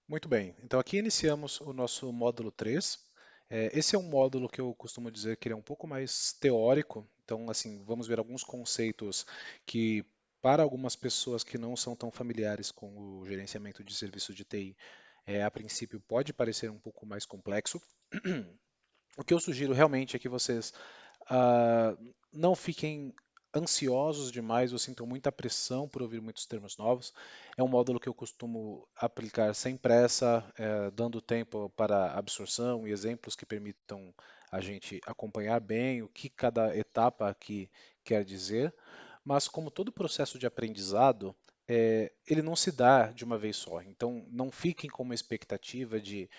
Muito bem, então aqui iniciamos o nosso módulo 3. Esse é um módulo que eu costumo dizer que ele é um pouco mais teórico, então assim, vamos ver alguns conceitos que para algumas pessoas que não são tão familiares com o gerenciamento de serviços de TI, a princípio pode parecer um pouco mais complexo. O que eu sugiro realmente é que vocês ah, não fiquem ansiosos demais ou sintam muita pressão por ouvir muitos termos novos. É um módulo que eu costumo aplicar sem pressa, dando tempo para absorção e exemplos que permitam a gente acompanhar bem o que cada etapa aqui quer dizer. Mas, como todo processo de aprendizado, ele não se dá de uma vez só. Então, não fiquem com uma expectativa de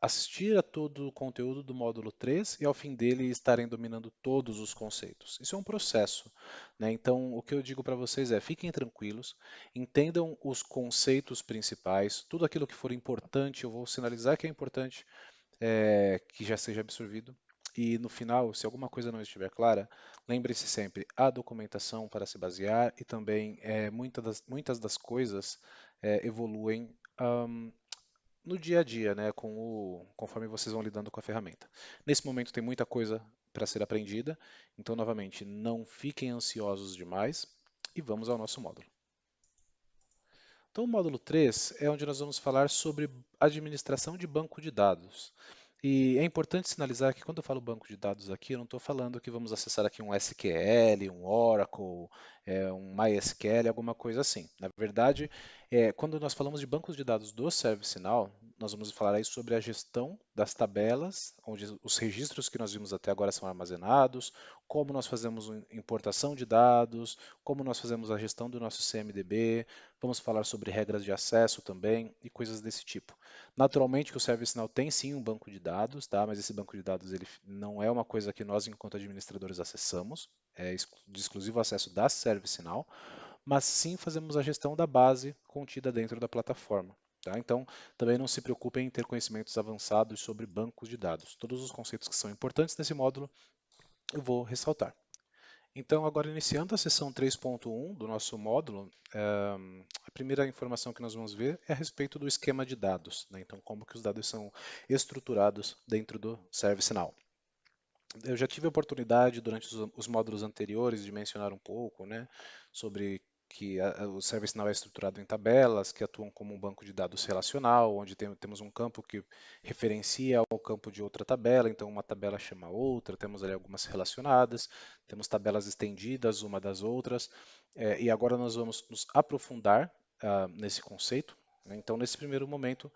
assistir a todo o conteúdo do módulo 3 e ao fim dele estarem dominando todos os conceitos. Isso é um processo, né? Então, o que eu digo para vocês é: fiquem tranquilos, entendam os conceitos principais, tudo aquilo que for importante, eu vou sinalizar que é importante, que já seja absorvido. E no final, se alguma coisa não estiver clara, lembre-se sempre a documentação para se basear e também muitas das coisas evoluem no dia a dia, né, conforme vocês vão lidando com a ferramenta. Nesse momento tem muita coisa para ser aprendida, então novamente não fiquem ansiosos demais e vamos ao nosso módulo. Então, o módulo 3 é onde nós vamos falar sobre administração de banco de dados. E é importante sinalizar que quando eu falo banco de dados aqui, eu não estou falando que vamos acessar aqui um SQL, um Oracle, um MySQL, alguma coisa assim. Na verdade, quando nós falamos de bancos de dados do ServiceNow, nós vamos falar aí sobre a gestão das tabelas, onde os registros que nós vimos até agora são armazenados, como nós fazemos importação de dados, como nós fazemos a gestão do nosso CMDB, vamos falar sobre regras de acesso também e coisas desse tipo. Naturalmente que o ServiceNow tem sim um banco de dados, tá? Mas esse banco de dados ele não é uma coisa que nós, enquanto administradores, acessamos, é de exclusivo acesso da ServiceNow, mas sim fazemos a gestão da base contida dentro da plataforma. Tá? Então, também não se preocupem em ter conhecimentos avançados sobre bancos de dados. Todos os conceitos que são importantes nesse módulo eu vou ressaltar. Então, agora iniciando a sessão 3.1 do nosso módulo, a primeira informação que nós vamos ver é a respeito do esquema de dados, né? Então, como que os dados são estruturados dentro do ServiceNow. Eu já tive a oportunidade durante os módulos anteriores de mencionar um pouco, né, sobre que o ServiceNow é estruturado em tabelas que atuam como um banco de dados relacional, onde temos um campo que referencia ao campo de outra tabela, então uma tabela chama outra, temos ali algumas relacionadas, temos tabelas estendidas uma das outras, e agora nós vamos nos aprofundar nesse conceito, né. Então, nesse primeiro momento,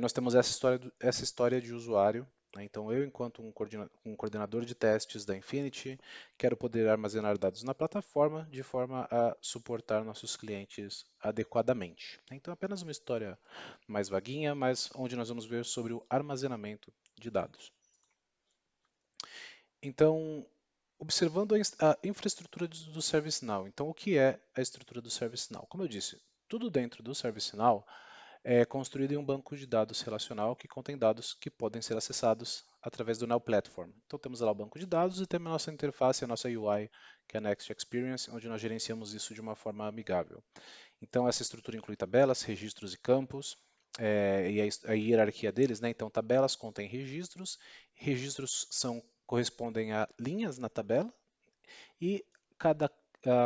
nós temos essa história de usuário, né. Então, eu, enquanto um coordenador de testes da Infinity, quero poder armazenar dados na plataforma de forma a suportar nossos clientes adequadamente. Então, apenas uma história mais vaguinha, mas onde nós vamos ver sobre o armazenamento de dados. Então, observando a infraestrutura do ServiceNow. Então, o que é a estrutura do ServiceNow? Como eu disse, tudo dentro do ServiceNow é construído em um banco de dados relacional que contém dados que podem ser acessados através do Now Platform. Então temos lá o banco de dados e temos a nossa interface, a nossa UI, que é a Next Experience, onde nós gerenciamos isso de uma forma amigável. Então essa estrutura inclui tabelas, registros e campos, e a hierarquia deles, né? Então tabelas contêm registros, registros correspondem a linhas na tabela e cada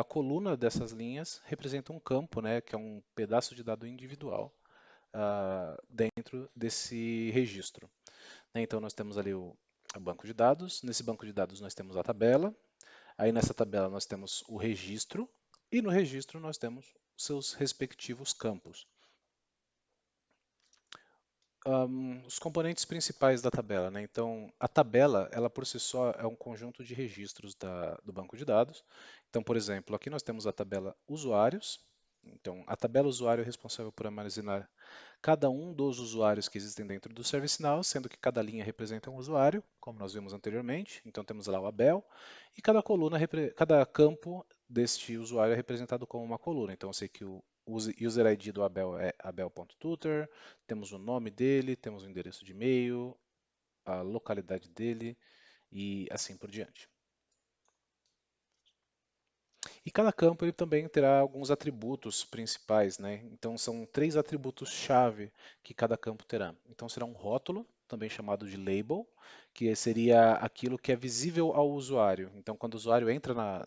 coluna dessas linhas representa um campo, né, que é um pedaço de dado individual dentro desse registro, né? Então nós temos ali o banco de dados, nesse banco de dados nós temos a tabela, aí nessa tabela nós temos o registro e no registro nós temos seus respectivos campos. Os componentes principais da tabela, né? Então, a tabela, ela por si só é um conjunto de registros do banco de dados. Então, por exemplo, aqui nós temos a tabela usuários. Então, a tabela usuário é responsável por armazenar cada um dos usuários que existem dentro do ServiceNow, sendo que cada linha representa um usuário, como nós vimos anteriormente. Então, temos lá o Abel, e cada campo deste usuário é representado como uma coluna. Então, eu sei que o user ID do Abel é abel.tutor, temos o nome dele, temos o endereço de e-mail, a localidade dele e assim por diante. E cada campo ele também terá alguns atributos principais, né? Então são três atributos-chave que cada campo terá. Então será um rótulo, também chamado de label, que seria aquilo que é visível ao usuário. Então quando o usuário entra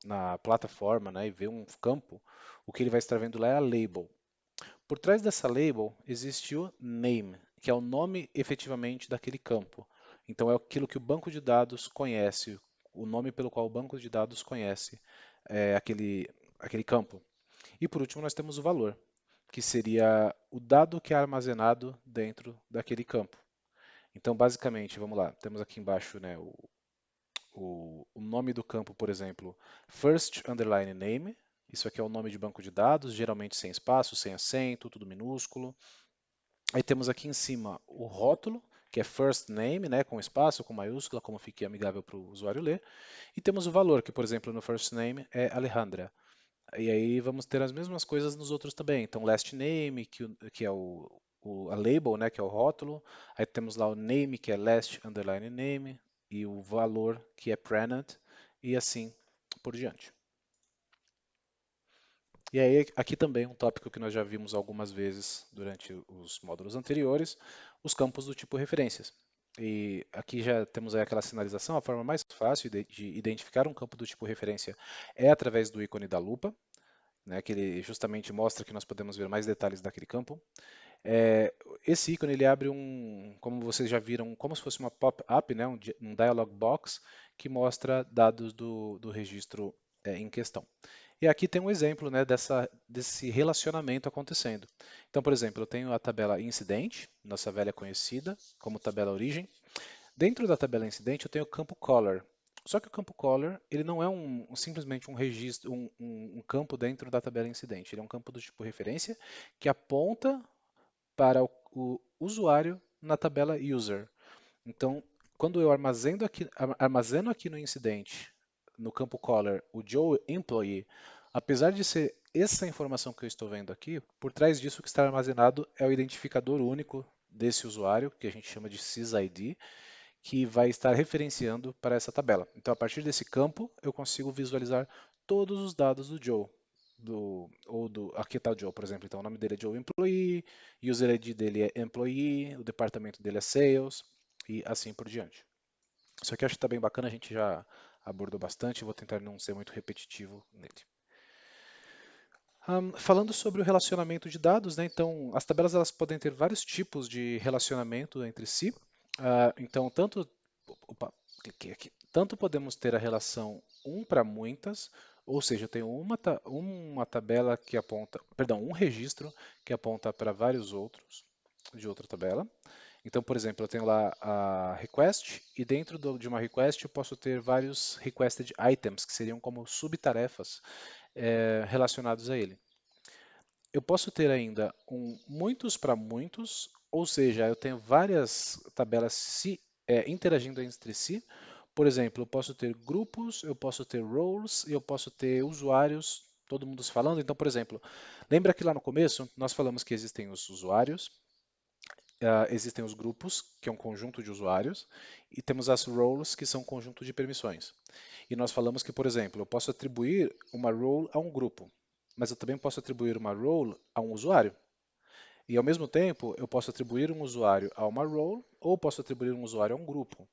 na plataforma, né, e vê um campo, o que ele vai estar vendo lá é a label. Por trás dessa label existe o name, que é o nome efetivamente daquele campo. Então é aquilo que o banco de dados conhece, o nome pelo qual o banco de dados conhece aquele campo. E por último nós temos o valor, que seria o dado que é armazenado dentro daquele campo. Então basicamente, vamos lá, temos aqui embaixo, né, o nome do campo, por exemplo, first underline name. Isso aqui é o nome de banco de dados, geralmente sem espaço, sem acento, tudo minúsculo. Aí temos aqui em cima o rótulo, que é first name, né, com espaço, com maiúscula, como fique amigável para o usuário ler. E temos o valor, que por exemplo no first name é Alejandra. E aí vamos ter as mesmas coisas nos outros também. Então last name, que é a label, né, que é o rótulo. Aí temos lá o name, que é last underline name. E o valor, que é prenant. E assim por diante. E aí, aqui também um tópico que nós já vimos algumas vezes durante os módulos anteriores, os campos do tipo referências. E aqui já temos aí aquela sinalização, a forma mais fácil de identificar um campo do tipo referência é através do ícone da lupa, né, que ele justamente mostra que nós podemos ver mais detalhes daquele campo. É, esse ícone ele abre como vocês já viram, como se fosse uma pop-up, né, um dialog box que mostra dados do registro em questão. E aqui tem um exemplo, né, desse relacionamento acontecendo. Então, por exemplo, eu tenho a tabela incidente, nossa velha conhecida como tabela origem. Dentro da tabela incidente eu tenho o campo color. Só que o campo color ele não é simplesmente um registro, um campo dentro da tabela incidente. Ele é um campo do tipo referência que aponta para o usuário na tabela user. Então, quando eu armazeno aqui no incidente, no campo color, o Joe Employee, apesar de ser essa informação que eu estou vendo aqui, por trás disso o que está armazenado é o identificador único desse usuário, que a gente chama de sysid, que vai estar referenciando para essa tabela. Então, a partir desse campo, eu consigo visualizar todos os dados do Joe. Aqui está o Joe, por exemplo. Então, o nome dele é Joe Employee, user ID dele é Employee, o departamento dele é Sales e assim por diante. Isso aqui eu acho que está bem bacana, a gente já abordou bastante, vou tentar não ser muito repetitivo nele. Falando sobre o relacionamento de dados, né, então as tabelas elas podem ter vários tipos de relacionamento entre si. Então, opa, cliquei aqui. Tanto podemos ter a relação um para muitas, ou seja, eu tenho uma tabela que aponta, perdão, um registro que aponta para vários outros de outra tabela. Então, por exemplo, eu tenho lá a request e dentro de uma request eu posso ter vários requested items, que seriam como subtarefas relacionados a ele. Eu posso ter ainda muitos para muitos, ou seja, eu tenho várias tabelas interagindo entre si. Por exemplo, eu posso ter grupos, eu posso ter roles e eu posso ter usuários, todo mundo se falando. Então, por exemplo, lembra que lá no começo nós falamos que existem os usuários, existem os grupos, que é um conjunto de usuários, e temos as roles, que são um conjunto de permissões. E nós falamos que, por exemplo, eu posso atribuir uma role a um grupo, mas eu também posso atribuir uma role a um usuário. E ao mesmo tempo, eu posso atribuir um usuário a uma role ou posso atribuir um usuário a um grupo.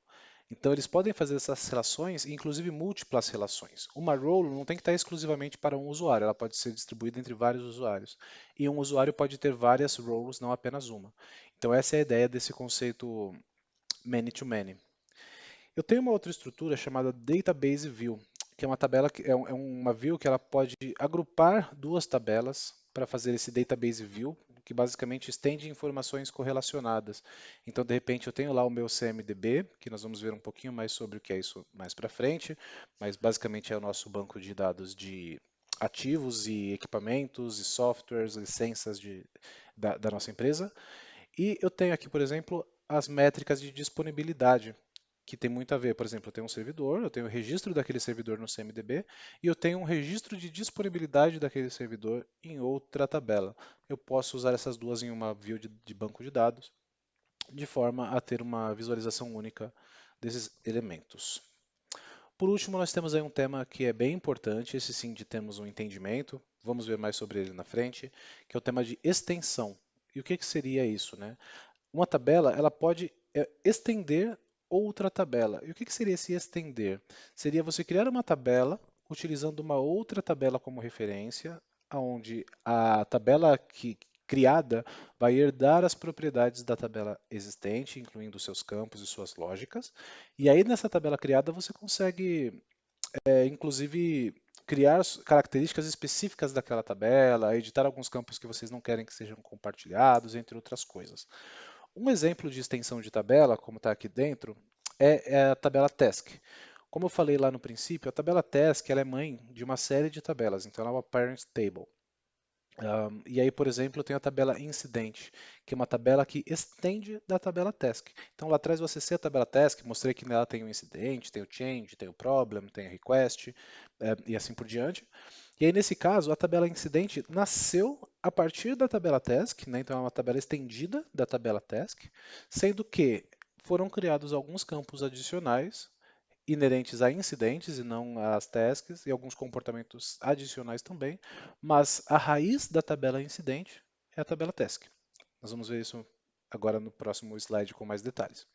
Então, eles podem fazer essas relações, inclusive múltiplas relações. Uma role não tem que estar exclusivamente para um usuário, ela pode ser distribuída entre vários usuários. E um usuário pode ter várias roles, não apenas uma. Então, essa é a ideia desse conceito many-to-many. Eu tenho uma outra estrutura chamada Database View, que é uma tabela é uma view que ela pode agrupar duas tabelas para fazer esse Database View, que basicamente estende informações correlacionadas. Então, de repente, eu tenho lá o meu CMDB, que nós vamos ver um pouquinho mais sobre o que é isso mais para frente, mas basicamente é o nosso banco de dados de ativos e equipamentos e softwares, licenças da nossa empresa. E eu tenho aqui, por exemplo, as métricas de disponibilidade, que tem muito a ver. Por exemplo, eu tenho um servidor, eu tenho o registro daquele servidor no CMDB e eu tenho um registro de disponibilidade daquele servidor em outra tabela. Eu posso usar essas duas em uma view de banco de dados, de forma a ter uma visualização única desses elementos. Por último, nós temos aí um tema que é bem importante, esse sim de termos um entendimento, vamos ver mais sobre ele na frente, que é o tema de extensão. E o que que seria isso, né? Uma tabela, ela pode estender outra tabela. E o que que seria esse estender? Seria você criar uma tabela utilizando uma outra tabela como referência, onde a tabela criada vai herdar as propriedades da tabela existente, incluindo seus campos e suas lógicas. E aí nessa tabela criada você consegue, inclusive, criar características específicas daquela tabela, editar alguns campos que vocês não querem que sejam compartilhados, entre outras coisas. Um exemplo de extensão de tabela, como está aqui dentro, é a tabela task. Como eu falei lá no princípio, a tabela task ela é mãe de uma série de tabelas, então ela é uma parent table. E aí, por exemplo, eu tenho a tabela incidente, que é uma tabela que estende da tabela task. Então lá atrás você acessa a tabela task, mostrei que nela tem o incidente, tem o change, tem o problem, tem o request, e assim por diante. E aí, nesse caso, a tabela incidente nasceu a partir da tabela task, né? Então é uma tabela estendida da tabela task, sendo que foram criados alguns campos adicionais inerentes a incidentes e não às tasks, e alguns comportamentos adicionais também, mas a raiz da tabela incidente é a tabela task. Nós vamos ver isso agora no próximo slide com mais detalhes.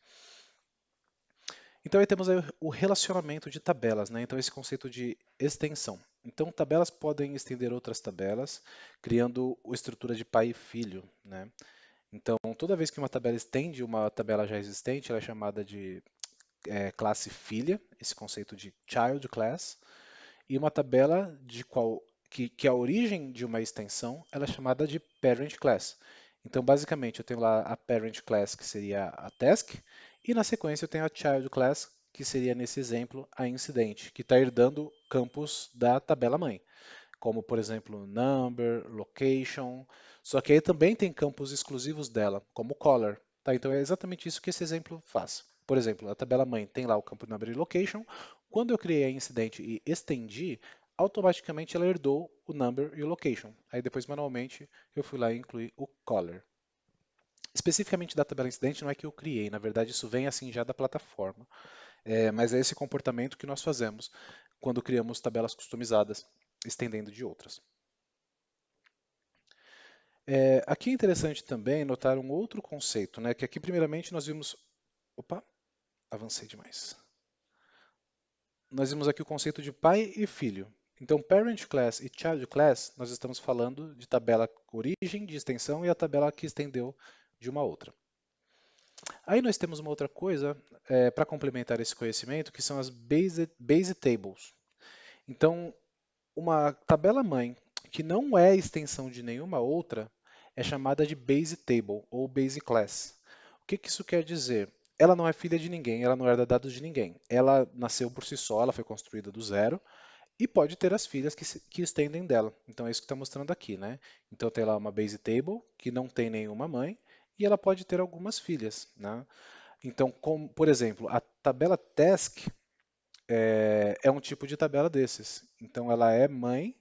Então aí temos aí o relacionamento de tabelas, né? Então esse conceito de extensão. Então tabelas podem estender outras tabelas, criando a estrutura de pai e filho, né? Então toda vez que uma tabela estende uma tabela já existente, ela é chamada de classe filha, esse conceito de child class, e uma tabela que a origem de uma extensão ela é chamada de parent class. Então, basicamente, eu tenho lá a parent class, que seria a task, e na sequência eu tenho a child class, que seria, nesse exemplo, a incidente, que está herdando campos da tabela mãe, como, por exemplo, number, location, só que aí também tem campos exclusivos dela, como color. Tá? Então, é exatamente isso que esse exemplo faz. Por exemplo, a tabela mãe tem lá o campo number e location. Quando eu criei a incidente e estendi, automaticamente ela herdou o number e o location. Aí depois, manualmente, eu fui lá e incluí o color. Especificamente da tabela incidente não é que eu criei, na verdade isso vem assim já da plataforma. Mas é esse comportamento que nós fazemos quando criamos tabelas customizadas, estendendo de outras. Aqui é interessante também notar um outro conceito, né? Que aqui primeiramente nós vimos. Opa, avancei demais. Nós vimos aqui o conceito de pai e filho. Então, parent class e child class, nós estamos falando de tabela origem, de extensão e a tabela que estendeu de uma outra. Aí nós temos uma outra coisa para complementar esse conhecimento, que são as base tables. Então, uma tabela mãe que não é extensão de nenhuma outra é chamada de base table ou base class. O que que isso quer dizer? Ela não é filha de ninguém, ela não herda dados de ninguém. Ela nasceu por si só, ela foi construída do zero e pode ter as filhas que estendem dela. Então é isso que está mostrando aqui, né? Então tem lá uma base table que não tem nenhuma mãe e ela pode ter algumas filhas, né? Então, por exemplo, a tabela task é um tipo de tabela desses. Então ela é mãe,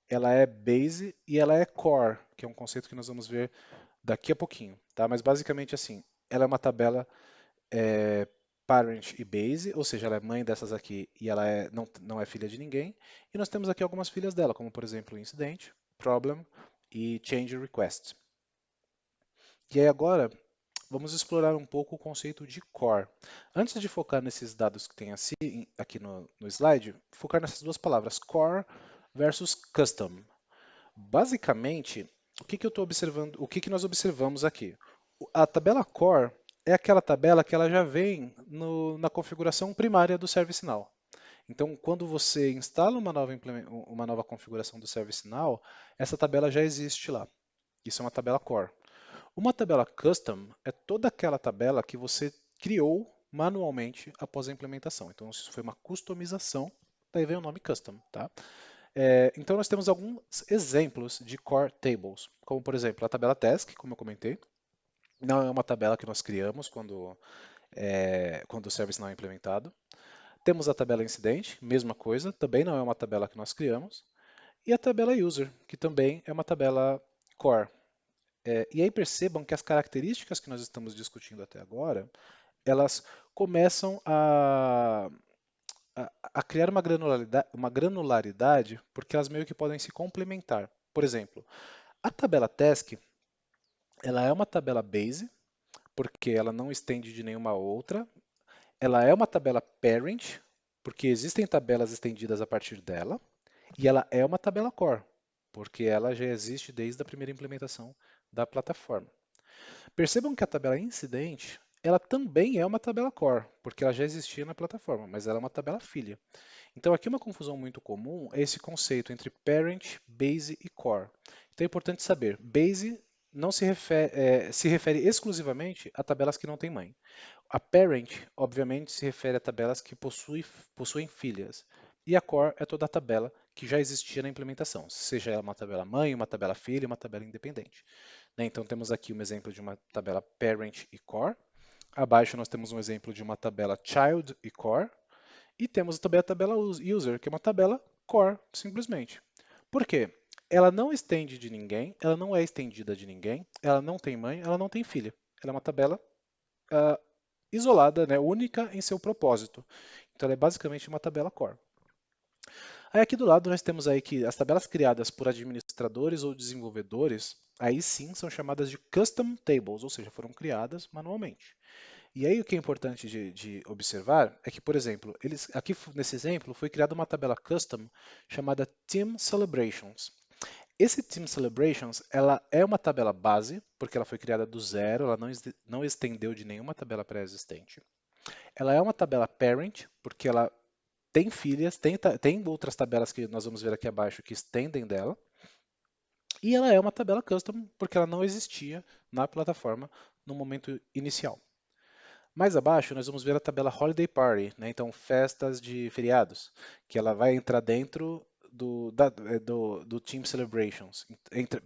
ela é base e ela é core, que é um conceito que nós vamos ver daqui a pouquinho, tá? Mas basicamente assim, ela é uma tabela é, parent e base, ou seja, ela é mãe dessas aqui e ela não é filha de ninguém. E nós temos aqui algumas filhas dela, como por exemplo incident, problem e change request. E aí agora vamos explorar um pouco o conceito de core. Antes de focar nesses dados que tem aqui no slide, focar nessas duas palavras, core versus custom. Basicamente, o que, que eu estou observando, o que, que nós observamos aqui? A tabela core é aquela tabela que ela já vem na configuração primária do ServiceNow. Então, quando você instala uma nova configuração do ServiceNow, essa tabela já existe lá. Isso é uma tabela core. Uma tabela custom é toda aquela tabela que você criou manualmente após a implementação. Então, isso foi uma customização, daí vem o nome custom, tá? Então, nós temos alguns exemplos de core tables, como por exemplo a tabela task, como eu comentei. Não é uma tabela que nós criamos quando o service não é implementado. Temos a tabela incidente, mesma coisa, também não é uma tabela que nós criamos. E a tabela user, que também é uma tabela core. E aí percebam que as características que nós estamos discutindo até agora, elas começam a criar uma granularidade porque elas meio que podem se complementar. Por exemplo, a tabela task, ela é uma tabela base, porque ela não estende de nenhuma outra. Ela é uma tabela parent, porque existem tabelas estendidas a partir dela. E ela é uma tabela core, porque ela já existe desde a primeira implementação da plataforma. Percebam que a tabela incidente, ela também é uma tabela core, porque ela já existia na plataforma, mas ela é uma tabela filha. Então aqui uma confusão muito comum é esse conceito entre parent, base e core. Então é importante saber, base não se refere exclusivamente a tabelas que não têm mãe. A parent, obviamente, se refere a tabelas que possuem filhas. E a core é toda a tabela que já existia na implementação, seja ela uma tabela mãe, uma tabela filha, uma tabela independente. Né? Então temos aqui um exemplo de uma tabela parent e core. Abaixo nós temos um exemplo de uma tabela child e core. E temos também a tabela user, que é uma tabela core, simplesmente. Por quê? Ela não estende de ninguém, ela não é estendida de ninguém, ela não tem mãe, ela não tem filha. Ela é uma tabela uh, isolada, né, única em seu propósito. Então ela é basicamente uma tabela core. Aí aqui do lado nós temos aí que as tabelas criadas por administradores ou desenvolvedores, aí sim são chamadas de custom tables, ou seja, foram criadas manualmente. E aí o que é importante de observar é que, por exemplo, aqui nesse exemplo foi criada uma tabela custom chamada Team Celebrations. Esse Team Celebrations, ela é uma tabela base, porque ela foi criada do zero, ela não estendeu de nenhuma tabela pré-existente. Ela é uma tabela parent, porque ela tem filhas, tem outras tabelas que nós vamos ver aqui abaixo que estendem dela. E ela é uma tabela custom, porque ela não existia na plataforma no momento inicial. Mais abaixo, nós vamos ver a tabela Holiday Party, né? Então festas de feriados, que ela vai entrar dentro do Team Celebrations.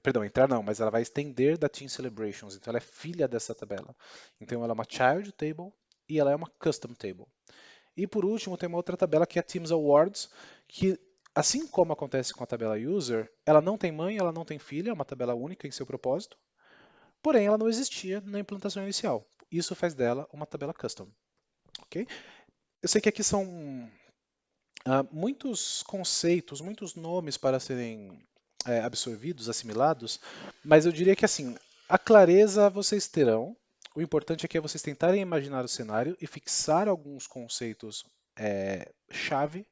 Perdão, entrar não, mas ela vai estender da Team Celebrations. Então ela é filha dessa tabela. Então ela é uma Child Table e ela é uma Custom Table. E por último, tem uma outra tabela que é Teams Awards, que assim como acontece com a tabela User, ela não tem mãe, ela não tem filha, é uma tabela única em seu propósito, porém ela não existia na implantação inicial. Isso faz dela uma tabela custom. Ok? Eu sei que aqui são muitos conceitos, muitos nomes para serem absorvidos, assimilados, mas eu diria que assim, a clareza vocês terão. O importante aqui é vocês tentarem imaginar o cenário e fixar alguns conceitos chave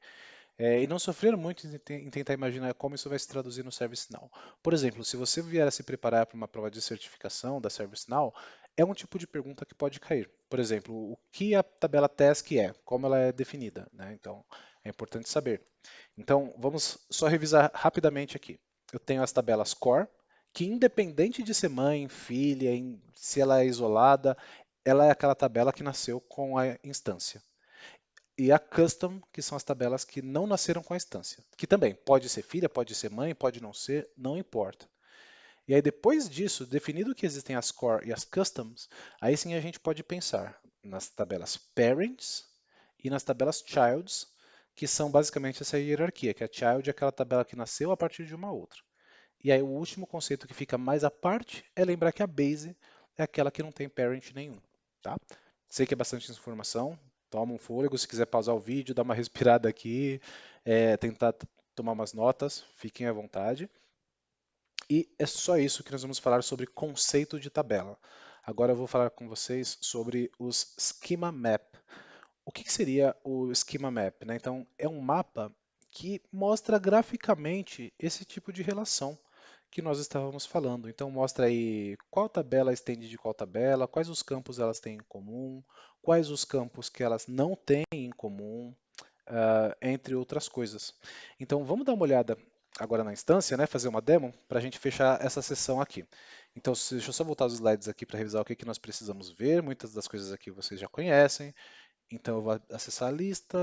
e não sofrer muito em tentar imaginar como isso vai se traduzir no ServiceNow. Por exemplo, se você vier a se preparar para uma prova de certificação da ServiceNow, é um tipo de pergunta que pode cair. Por exemplo, o que a tabela task é, como ela é definida, né? Então, é importante saber. Então, vamos só revisar rapidamente aqui. Eu tenho as tabelas core, que independente de ser mãe, filha, se ela é isolada, ela é aquela tabela que nasceu com a instância e a custom, que são as tabelas que não nasceram com a instância, que também pode ser filha, pode ser mãe, pode não ser, não importa. E aí depois disso, definido que existem as core e as customs, aí sim a gente pode pensar nas tabelas parents e nas tabelas childs, que são basicamente essa hierarquia, que a child é aquela tabela que nasceu a partir de uma outra. E aí o último conceito que fica mais à parte é lembrar que a base é aquela que não tem parent nenhum, tá? Sei que é bastante informação, toma um fôlego, se quiser pausar o vídeo, dar uma respirada aqui, tentar tomar umas notas, fiquem à vontade. E é só isso que nós vamos falar sobre conceito de tabela. Agora eu vou falar com vocês sobre os schema map. O que seria o schema map, né? Então, é um mapa que mostra graficamente esse tipo de relação que nós estávamos falando. Então, mostra aí qual tabela estende de qual tabela, quais os campos elas têm em comum, quais os campos que elas não têm em comum, entre outras coisas. Então, vamos dar uma olhada agora na instância, né, fazer uma demo, para a gente fechar essa sessão aqui. Então, deixa eu só voltar os slides aqui para revisar o que nós precisamos ver. Muitas das coisas aqui vocês já conhecem. Então eu vou acessar a lista.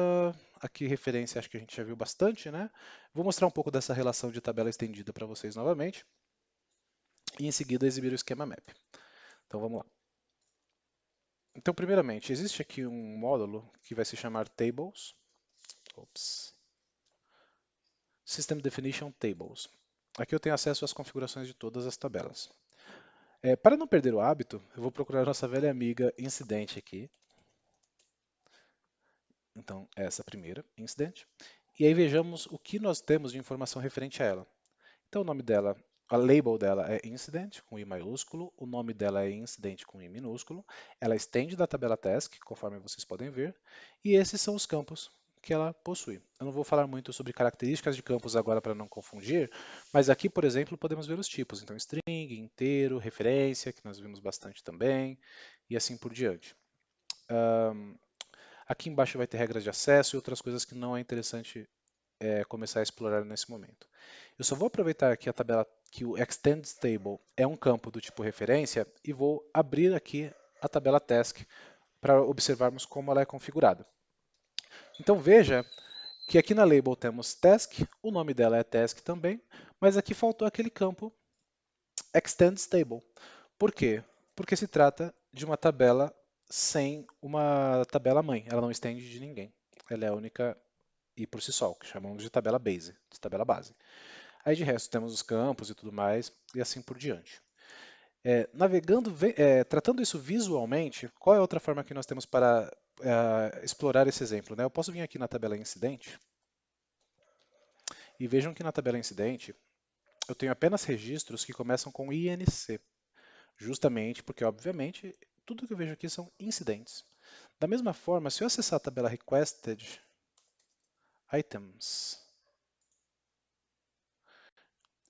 Aqui referência acho que a gente já viu bastante, né? Vou mostrar um pouco dessa relação de tabela estendida para vocês novamente. E em seguida exibir o esquema map. Então vamos lá. Então primeiramente, existe aqui um módulo que vai se chamar Tables. Ops. System Definition Tables. Aqui eu tenho acesso às configurações de todas as tabelas. Para não perder o hábito, eu vou procurar nossa velha amiga incidente aqui. Então, essa primeira, incident. E aí vejamos o que nós temos de informação referente a ela. Então, o nome dela, a label dela é incident, com I maiúsculo, o nome dela é incident com I minúsculo, ela estende da tabela task, conforme vocês podem ver, e esses são os campos que ela possui. Eu não vou falar muito sobre características de campos agora para não confundir, mas aqui, por exemplo, podemos ver os tipos. Então, string, inteiro, referência, que nós vimos bastante também, e assim por diante. Aqui embaixo vai ter regras de acesso e outras coisas que não é interessante começar a explorar nesse momento. Eu só vou aproveitar aqui a tabela que o extends table é um campo do tipo referência e vou abrir aqui a tabela task para observarmos como ela é configurada. Então veja que aqui na label temos task, o nome dela é task também, mas aqui faltou aquele campo extends table. Por quê? Porque se trata de uma tabela sem uma tabela mãe, ela não estende de ninguém. Ela é a única e por si só, que chamamos de tabela base, de tabela base. Aí de resto temos os campos e tudo mais, e assim por diante. Navegando, tratando isso visualmente, qual é a outra forma que nós temos para explorar esse exemplo? Né? Eu posso vir aqui na tabela incidente, e vejam que na tabela incidente eu tenho apenas registros que começam com INC, justamente porque, obviamente, tudo que eu vejo aqui são incidentes. Da mesma forma, se eu acessar a tabela requested items,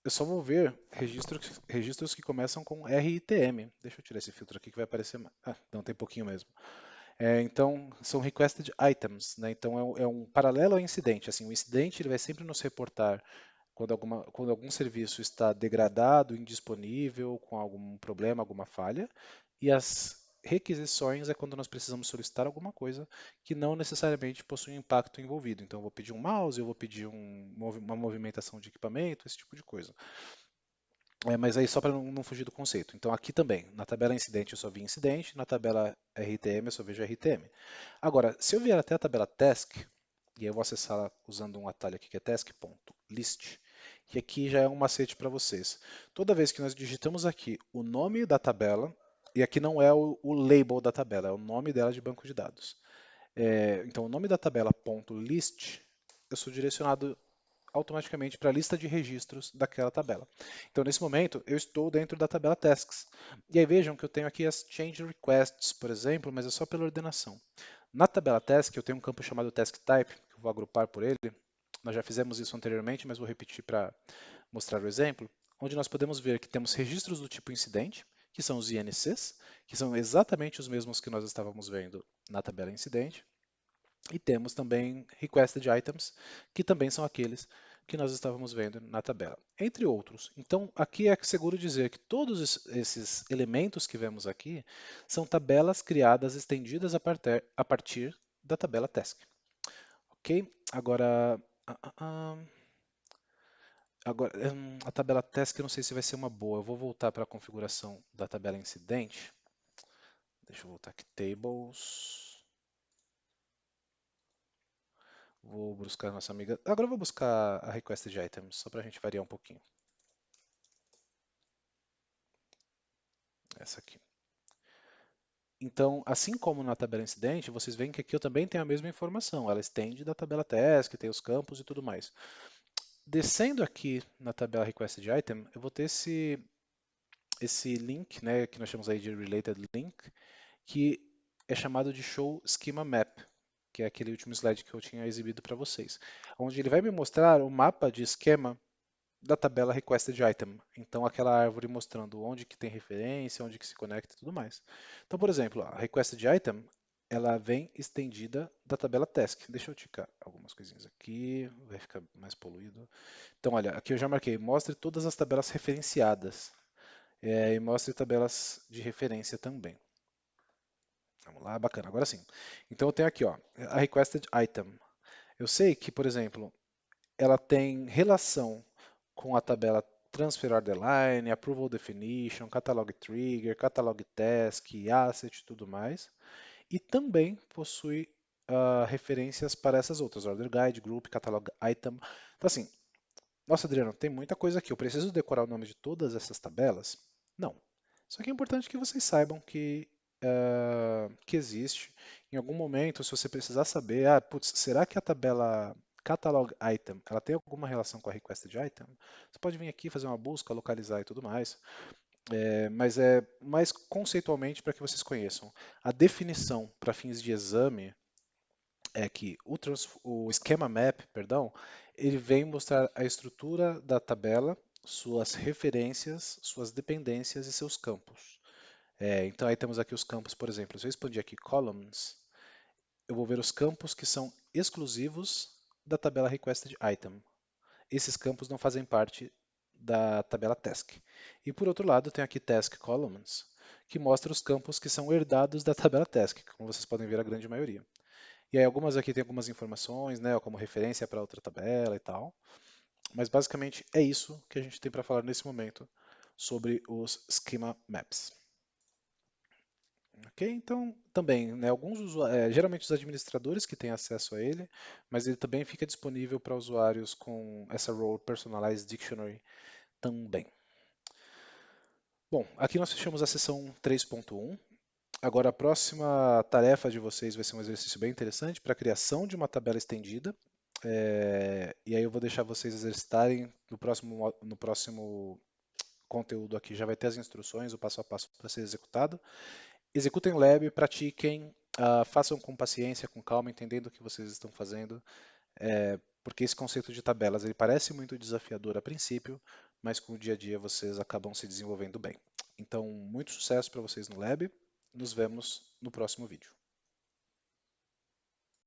eu só vou ver registros que começam com RITM. Deixa eu tirar esse filtro aqui que vai aparecer mais. Ah, não, tem pouquinho mesmo. Então, são requested items, né? Então, é um paralelo ao incidente. Assim, o incidente ele vai sempre nos reportar quando algum serviço está degradado, indisponível, com algum problema, alguma falha. E as requisições é quando nós precisamos solicitar alguma coisa que não necessariamente possui um impacto envolvido. Então, eu vou pedir um mouse, eu vou pedir uma movimentação de equipamento, esse tipo de coisa. Mas aí só para não fugir do conceito. Então aqui também, na tabela incidente eu só vi incidente, na tabela RTM eu só vejo RTM. Agora, se eu vier até a tabela task, e eu vou acessá-la usando um atalho aqui que é task.list, que aqui já é um macete para vocês. Toda vez que nós digitamos aqui o nome da tabela, e aqui não é o label da tabela, é o nome dela de banco de dados. Então o nome da tabela .list, eu sou direcionado automaticamente para a lista de registros daquela tabela. Então, nesse momento, eu estou dentro da tabela tasks. E aí vejam que eu tenho aqui as change requests, por exemplo, mas é só pela ordenação. Na tabela task, eu tenho um campo chamado task type, que eu vou agrupar por ele. Nós já fizemos isso anteriormente, mas vou repetir para mostrar o exemplo, onde nós podemos ver que temos registros do tipo incidente, que são os INCs, que são exatamente os mesmos que nós estávamos vendo na tabela incidente, e temos também requested items, que também são aqueles que nós estávamos vendo na tabela, entre outros. Então, aqui é seguro dizer que todos esses elementos que vemos aqui são tabelas criadas estendidas a partir da tabela task. Ok? Agora, a tabela task eu não sei se vai ser uma boa. Eu vou voltar para a configuração da tabela incidente. Deixa eu voltar aqui, tables. Vou buscar a nossa amiga. Agora eu vou buscar a requested items, só para a gente variar um pouquinho. Essa aqui. Então, assim como na tabela incidente, vocês veem que aqui eu também tenho a mesma informação. Ela estende da tabela task, tem os campos e tudo mais. Descendo aqui na tabela requested item, eu vou ter esse link, né, que nós chamamos aí de related link, que é chamado de show schema map, que é aquele último slide que eu tinha exibido para vocês, onde ele vai me mostrar o mapa de esquema da tabela requested item. Então, aquela árvore mostrando onde que tem referência, onde que se conecta e tudo mais. Então, por exemplo, a requested item, ela vem estendida da tabela task. Deixa eu ticar algumas coisinhas aqui, vai ficar mais poluído. Então, olha, aqui eu já marquei, mostre todas as tabelas referenciadas. E mostre tabelas de referência também. Vamos lá, bacana, agora sim. Então eu tenho aqui, ó, a requested item. Eu sei que, por exemplo, ela tem relação com a tabela Transfer Order Line, Approval Definition, Catalog Trigger, Catalog Task, Asset e tudo mais. E também possui referências para essas outras, Order Guide, Group, Catalog Item. Então assim, nossa Adriano, tem muita coisa aqui. Eu preciso decorar o nome de todas essas tabelas? Não. Só que é importante que vocês saibam que existe, Em algum momento, se você precisar saber, putz, será que a tabela catalog item, ela tem alguma relação com a requested item? Você pode vir aqui fazer uma busca, localizar e tudo mais. Mas é mais conceitualmente para que vocês conheçam. A definição para fins de exame é que o schema map, perdão, ele vem mostrar a estrutura da tabela, suas referências, suas dependências e seus campos. Então aí temos aqui os campos, por exemplo, se eu expandir aqui columns, eu vou ver os campos que são exclusivos da tabela requested item. Esses campos não fazem parte da tabela task. E por outro lado, tem aqui task columns, que mostra os campos que são herdados da tabela task, como vocês podem ver a grande maioria. E aí algumas aqui tem algumas informações, né, como referência para outra tabela e tal. Mas basicamente é isso que a gente tem para falar nesse momento sobre os schema maps. Ok? Então, também, né, geralmente os administradores que têm acesso a ele, mas ele também fica disponível para usuários com essa role Personalized Dictionary também. Bom, aqui nós fechamos a sessão 3.1. Agora, a próxima tarefa de vocês vai ser um exercício bem interessante para a criação de uma tabela estendida. E aí eu vou deixar vocês exercitarem no próximo conteúdo aqui. Já vai ter as instruções, o passo a passo para ser executado. Executem lab, pratiquem, façam com paciência, com calma, entendendo o que vocês estão fazendo, porque esse conceito de tabelas ele parece muito desafiador a princípio, mas com o dia a dia vocês acabam se desenvolvendo bem. Então, muito sucesso para vocês no lab. Nos vemos no próximo vídeo.